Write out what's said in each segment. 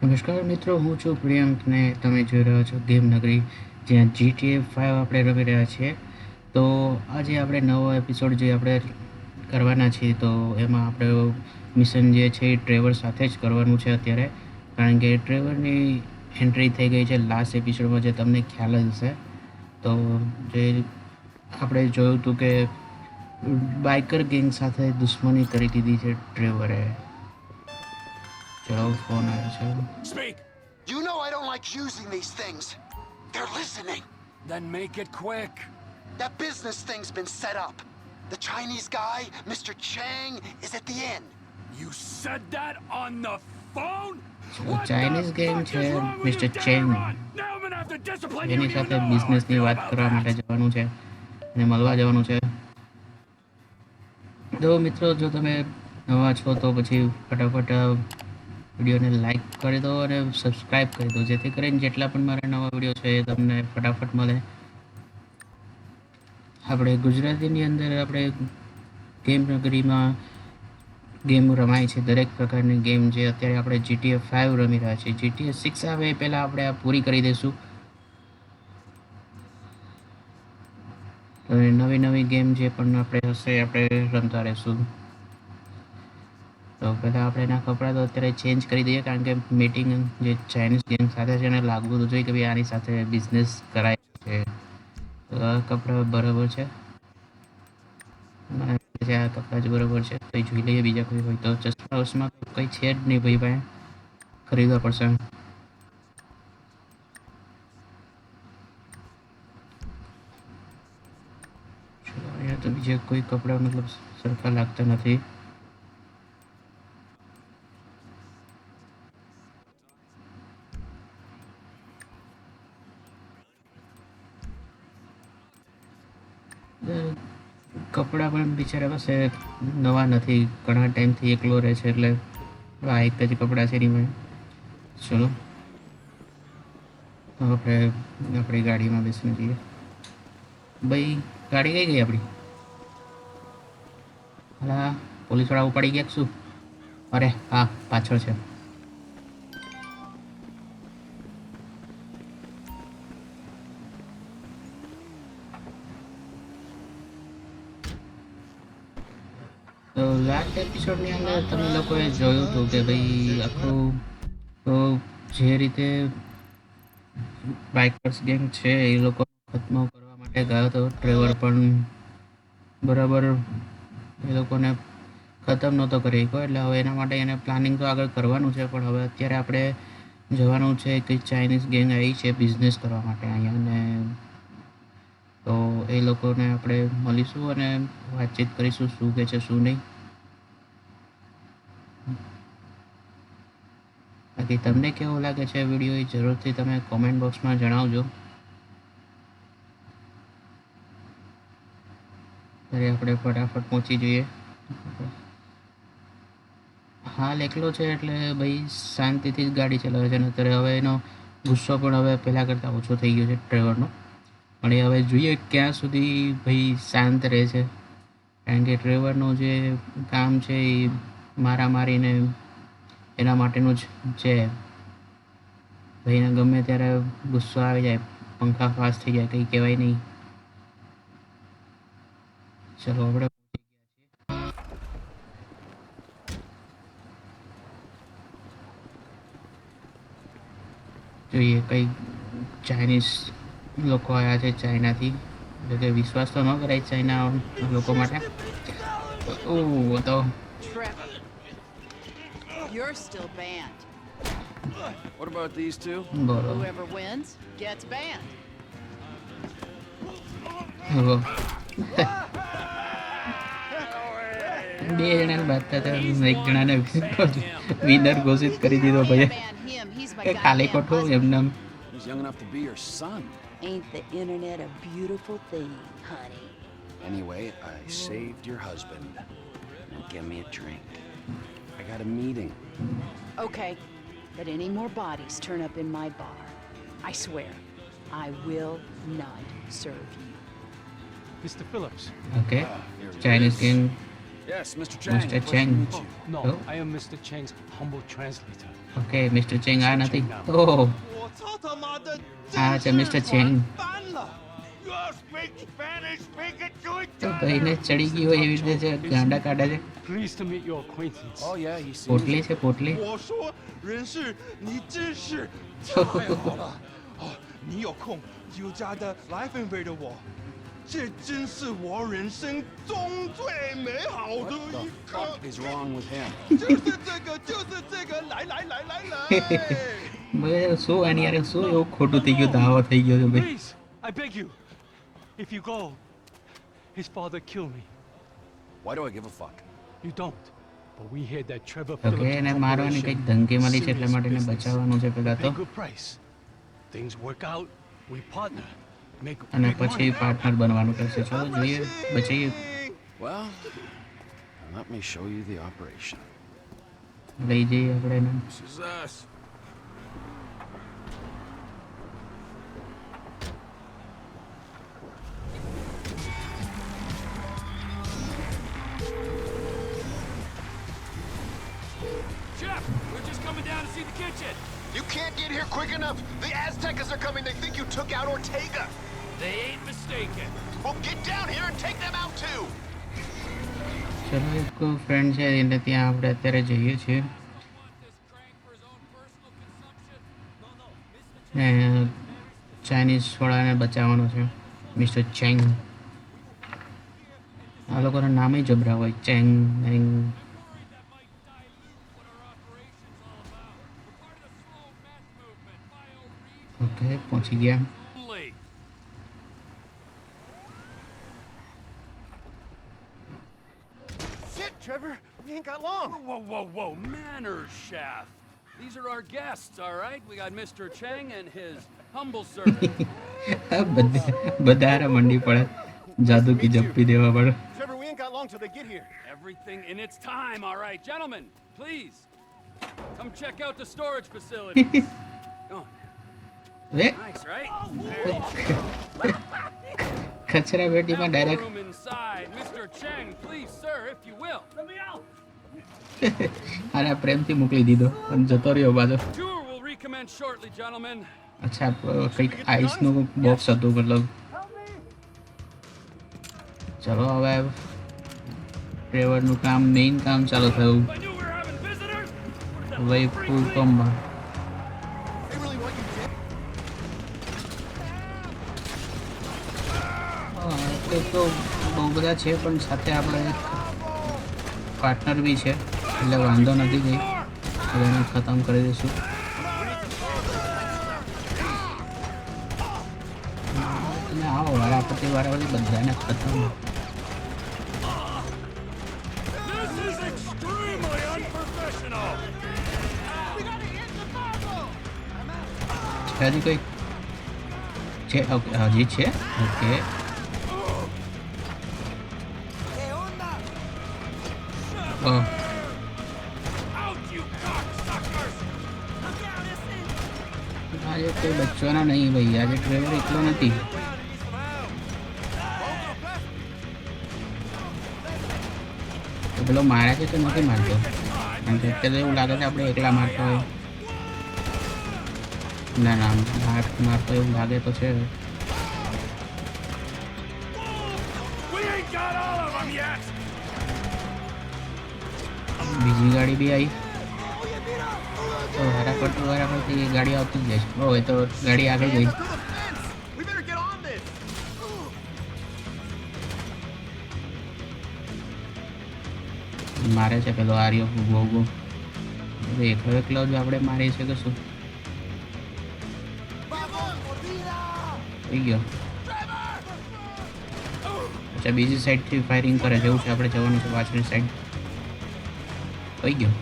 નમસ્કાર મિત્રો, હું છું પ્રિયંક ને તમે જોઈ રહ્યા છો ગેમ નગરી, જ્યાં GTA 5 આપણે રમી રહ્યા છીએ. તો આજે આપણે નવો એપિસોડ જે આપણે કરવાના છીએ, તો એમાં આપણે મિશન જે છે એ ટ્રેવર સાથે જ કરવાનું છે અત્યારે, કારણ કે ટ્રેવરની એન્ટ્રી થઈ ગઈ છે લાસ્ટ એપિસોડમાં, જે તમને ખ્યાલ જ હશે. તો જે આપણે જોયું હતું કે બાઇકર ગેંગ સાથે દુશ્મની કરી દીધી છે ટ્રેવરે. ચલો, ફોન આવ્યો છે. Speak! You know I don't like using these things. They're listening. Then make it quick. That business thing's been set up. The Chinese guy, Mr. Chang, is at the inn. You said that on the phone? So, Chinese game છે mister Chang, Now I'm gonna have to discipline you એની and you સાથે know how I બિઝનેસની feel વાત about કરવા માટે that. જવાનું છે અને મળવા જવાનું છે. તો મિત્રો, જો તમે નવા છો તો પછી ફટાફટ વિડીયોને લાઈક કરી દો અને સબસ્ક્રાઈબ કરી દો, જેથી કરીને જેટલા પણ મારા નવા વિડીયો છે એ તમને ફટાફટ મળે. આપણે ગુજરાતીની અંદર આપણે ગેમ નગરીમાં ગેમ રમાય છે, દરેક પ્રકારની ગેમ. જે અત્યારે આપણે GTA 5 રમી રહ્યા છીએ. GTA 6 આવે એ પહેલાં આપણે આ પૂરી કરી દઈશું. તો નવી નવી ગેમ જે પણ આપણે હશે આપણે રમતા રહીશું. તો પહેલાં આપણે એના કપડાં તો અત્યારે ચેન્જ કરી દઈએ, કારણ કે મીટિંગ જે ચાઇનીઝ ગેમ સાથે છે એને લાગવું તો જોઈએ કે ભાઈ આની સાથે બિઝનેસ કરાય છે. તો આ કપડાં બરાબર છે, મને લાગે છે આ કપડાં જ બરાબર છે. કંઈ જોઈ લઈએ બીજા કોઈ હોય તો. ચશ્મા વસમાં કંઈ છે જ નહીં ભાઈ, ભાઈ ખરીદવા પડશે. અહીંયા તો બીજા કોઈ કપડાં મતલબ સરખા લાગતા નથી. કપડાં પણ બિચારા પાસે નવા નથી, ઘણા ટાઈમથી એકલો રહે છે, એટલે આ એક જ કપડાં છે એની. ચલો આપણે આપણી ગાડીમાં બેસીને જઈએ. ભાઈ, ગાડી કઈ ગઈ આપણી? હા, પોલીસવાળા ઉપાડી ગયા શું? અરે હા, પાછળ છે. તો લાસ્ટ એપિસોડની અંદર તમે લોકોએ જોયું હતું કે ભાઈ આખું તો જે રીતે બાઇકર્સ ગેંગ છે એ લોકો ખત્મ કરવા માટે ગયો હતો ટ્રેવર, પણ બરાબર એ લોકોને ખતમ નહોતો કરી શક્યો. એટલે હવે એના માટે એને પ્લાનિંગ તો આગળ કરવાનું છે, પણ હવે અત્યારે આપણે જવાનું છે કે ચાઇનીઝ ગેંગ આવી છે બિઝનેસ કરવા માટે અહીંયા, અને તો એ લોકોને આપણે મળીશું અને વાતચીત કરીશું શું કહે છે શું નહીં. બાકી તમને કેવો લાગે છે વિડીયો એ જરૂરથી તમે કોમેન્ટ બોક્સમાં જણાવજો. ત્યારે આપણે ફટાફટ પહોંચી જઈએ. હાલ એકલો છે એટલે ભાઈ શાંતિથી જ ગાડી ચલાવે છે, ને અત્યારે હવે એનો ગુસ્સો પણ હવે પહેલાં કરતાં ઓછો થઈ ગયો છે ડ્રાઈવરનો. પણ એ હવે જોઈએ ક્યાં સુધી ભાઈ શાંત રહે છે, કારણ કે ડ્રાઈવરનું જે કામ છે એ મારા મારીને એના માટેનું જ છે. ભાઈને ગમે ત્યારે ગુસ્સો આવી જાય, પંખા ફાસ્ટ થઈ જાય, કંઈ કહેવાય નહીં. ચલો આપણે જોઈએ. કંઈ ચાઇનીઝ લોકો આવ્યા છે ચાઇનાથી, એટલે કે વિશ્વાસ તો ન કરાય ચાઇના લોકો માટે. તો Trevor, you're still banned. What about these two? બરોબર. Whoever wins gets banned. બે જણાને બાંધતા હતા, એક જણાને વિનર ઘોષિત કરી દીધો Can't ભાઈ. ban him. He's my કે ખાલી goddamn ખોટું husband. એમને He's young enough to be your son. Ain't the internet a beautiful thing, honey? Anyway, I saved your husband. Now give me a drink. I got a meeting. Okay, but any more bodies turn up in my bar, I swear, I will not serve you. Mr. Phillips. Okay. Here he Chinese is. Game Yes, Mr. Chang. Mr. pleasure to Chang. meet Oh, you. no, Oh. I am Mr. Chang's humble translator. Okay mister Chang આ નથી Cheng now. Oh 我操他妈的！ આ છે mister Chang 翻了！ You speak Spanish, speak it to each તો ભાઈને ચડી ગઈ હોય એવી રીતે છે ગાંડા કાઢે છે Pleased to meet your acquaintance. Oh, yeah, he seems... પોટલી છે પોટલી 我说人事，你真是太好了！哦，你有空就加的来分飞的我，这真是我人生中最美好的 What 一 the 刻。 fuck is wrong with him? 就是这个，就是这个，来来来来来！ ભાઈ શું આની યાર શું એવું ખોટું થઈ ગયું દાવો થઈ ગયો છે ભાઈ Please, I beg you. If you go, his father killed me. Why do I give a fuck? You don't. But we heard that Trevor okay Phillips એને મારવાની કંઈક ધમકી મળી છે એટલા માટે એને બચાવવાનું છે પહેલા તો Pay good price. Things work out, we partner. Make અને big પછી money. પાર્ટનર બનવાનું કહેશે ચલો જોઈએ બચાઈએ Well, let me show you the operation. લઈ જઈએ આપણે એને This is us. Chef, we're just coming down to see the kitchen. You can't get here quick enough. The Aztecas are coming. They think you took out Ortega. They ain't mistaken. Well, get down here and take them out too. ચલો એક friend છે એને ત્યાં આપણે અત્યારે જઈએ છીએ ને ચાઇનીઝ વાળાને બચાવવાનો છે મિસ્ટર ચેંગ આ લોકોના નામે જબરા હોય ચેંગ નેંગ ઓકે પહોંચી ગયા Late. Shit, Trevor, we ain't got long. Whoa, whoa, whoa, manners, chef. These are our guests, all right? We got Mr. Cheng and his humble servant. બધા હારા મંડી પડે જાદુ કી જપ્પી દેવા પડે Trevor, we ain't got long till they get here. Everything in its time, all right? Gentlemen, please, come check out the storage facility. Oh, way nice, right? There you કચરા પેટીમાં go. Direct Room inside. Mr. Cheng, please, sir, if you will. Let me out. આને પ્રેમથી મોકલી દીધો અને જતો રહ્યો પાછો Tour will recommence shortly, gentlemen. અચ્છા કંઈક આઈસનું બોક્સ હતું મતલબ ચલો હવે ડ્રાઈવરનું કામ મેઇન કામ ચાલુ થયું I knew we were having visitors. હવે ફૂલ પંપમાં They really want you dead? એટલે તો બહુ બધા છે પણ સાથે આપણે પાર્ટનર બી છે એટલે વાંધો નથી કંઈ હવે એને ખતમ કરી દઈશું તમે આવો વારાફરતી બધાને ખતમ This is extremely unprofessional. છે હજી કોઈ છે ઓકે હજી છે okay oh Out, you cocksuckers! આજે કોઈ બચવાના નહીં ભાઈ આજે ડ્રાઈવર એકલો નથી તો પેલો મારે છે તો નથી મારતો કારણ કે અત્યારે એવું લાગે છે આપણે એકલા મારતો હોય ના ના મારતો એવું લાગે તો છે We ain't got all of them yet. બીજી ગાડી બી આવી તો વારાફરતી ગાડી આવતી જ જાય છે હોય તો ગાડી આગળ ગઈ Through the fence! We better get on this! મારે છે પેલો આર્યો ભોગો હવે એકલો એકલો જ આપણે મારી છે કે શું થઈ ગયો અચ્છા બીજી સાઈડથી ફાયરિંગ કરે છે એવું છે આપણે જવાનું છે પાછળની સાઈડ થઈ ગયો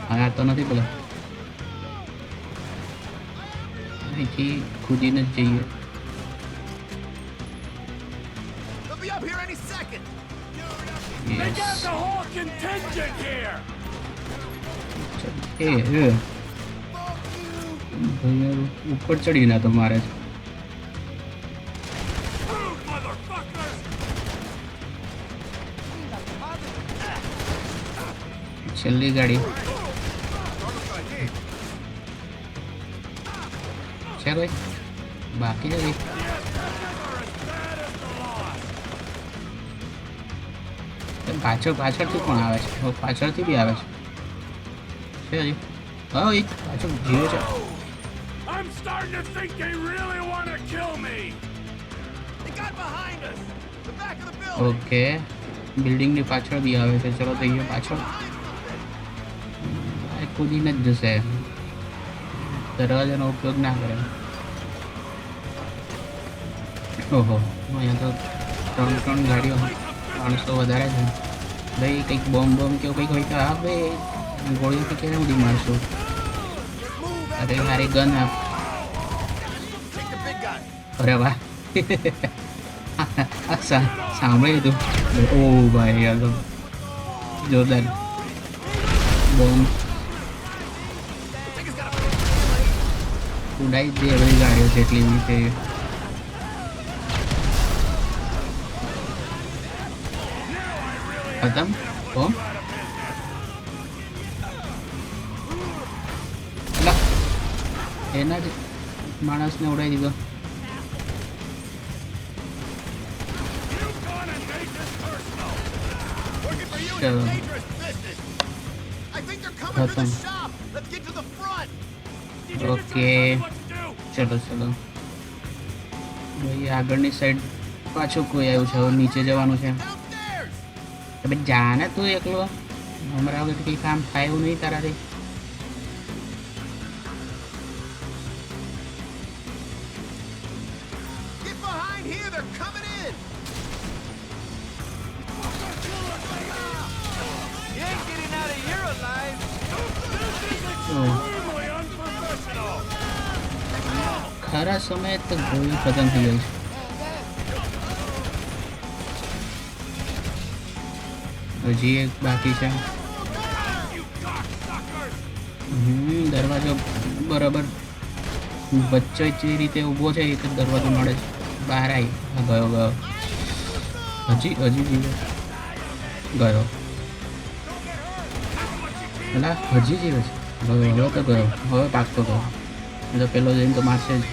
હા આ તો નથી પેલો અહીંથી કૂદીને જ જઈએ They'll be up here any second! They got Yes. the whole contingent here. ભાઈ ઉપર ચડીને તો મારે છે Move, motherfuckers! છેલ્લી ગાડી છે કોઈ બાકી છે કંઈ? કેમ પાછળથી કોણ આવે છે? ઓ, પાછળથી બી આવે છે હજી. હા એ પાછળ જીવે છે. I'm starting to think they really want to kill me. They got behind us. The back of the building. Okay બિલ્ડિંગની પાછળ બી આવે છે. ચલો તો અહીંયા પાછળ કૂદીને જ જશે. દરવાજાનો ઉપયોગ ના કરે. ઓહો અહીંયા તો 3 ગાડીઓ 300 વધારે છે ભાઈ. કંઈક બોમ્બ કેવું કંઈક હોય તો હા ભાઈ ગોળીઓથી ક્યારે ઉડી મારશું? અરે મારી ગન આપ. અરે વાહ સાંભળી લીધું. ઓ ભાઈ યાર તો જોરદાર બોમ્બ ઉડાઈ દે બધી ગાડીઓ જેટલી બી છે. ખતમ બોમ્બ. એના જ માણસને ઉડાવી દીધો. ચલો ખતમ. ઓકે ચલો ચલો ભાઈ આગળની સાઈડ પાછું કોઈ આવ્યું છે. હવે નીચે જવાનું છે. હવે જા ને તું એકલો. હમણાં વગર કંઈ કામ થાય એવું નહીં તારાથી. ખરા સમયે તો ગોળી ખતમ થઈ ગઈ છે. હજી એક બાકી છે. દરવાજો બરાબર વચ્ચે જે રીતે ઊભો છે એક જ દરવાજો મળે છે. બહાર આવી ગયો હજી જીવે ગયો. એટલે હજી જીવે છે. હવે તો ગયો. હવે પાકતો ગયો. તો પેલો જઈને તો મારશે જ.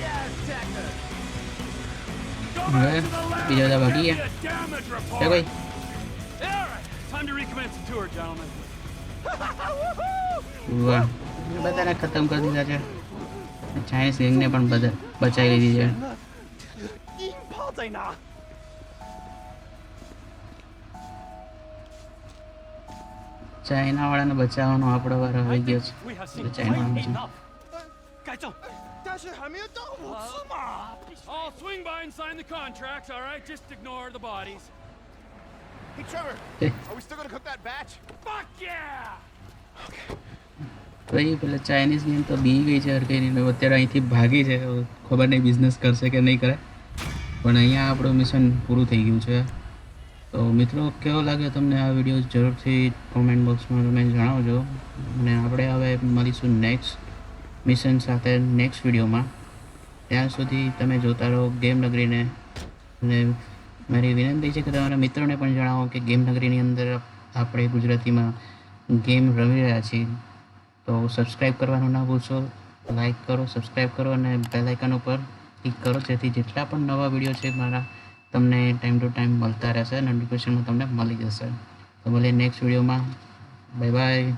હવે બીજા બધા ભાગી ગયા છે કોઈ. Time to recommence the tour, gentlemen. વાહ બધાને ખતમ કરી દીધા છે. ચાઇનીઝ ગેંગને પણ બધા બચાવી લીધી છે. ચાઇના વાળાને બચાવવાનો આપણો વાર આવી ગયો છે. We have seen China enough. 该正，但是还没有到5次嘛。 I'll swing by and sign the contracts, all right? Just ignore the bodies. Hey Trevor, are we still gonna cook that batch? Fuck yeah! તો એ પેલા ચાઇનીઝ ગેમ તો બી ગઈ છે હરકઈને. અત્યારે અહીંથી ભાગી છે. ખબર નહીં બિઝનેસ કરશે કે નહીં કરે. પણ અહીંયા આપણું મિશન પૂરું થઈ ગયું છે. તો મિત્રો કેવો લાગ્યો તમને આ વિડીયો જરૂરથી કોમેન્ટ બોક્સમાં તમે જણાવજો. અને આપણે હવે મળીશું નેક્સ્ટ મિશન સાથે નેક્સ્ટ વિડીયોમાં. ત્યાં સુધી તમે જોતા રહો ગેમ નગરીને. અને મારી વિનંતી છે કે તમારા મિત્રોને પણ જણાવો કે ગેમ નગરીની અંદર આપણે ગુજરાતીમાં ગેમ રમી રહ્યા છીએ. તો સબસ્ક્રાઈબ કરવાનું ના ભૂલશો. લાઈક કરો, સબસ્ક્રાઈબ કરો અને બેલ આઇકન ઉપર ક્લિક કરો જેથી જેટલા પણ નવા વિડીયો છે મારા તમને ટાઈમ ટુ ટાઈમ મળતા રહેશે. નોટિફિકેશનમાં તમને મળી જશે. તો મળીએ નેક્સ્ટ વિડીયોમાં. Bye bye.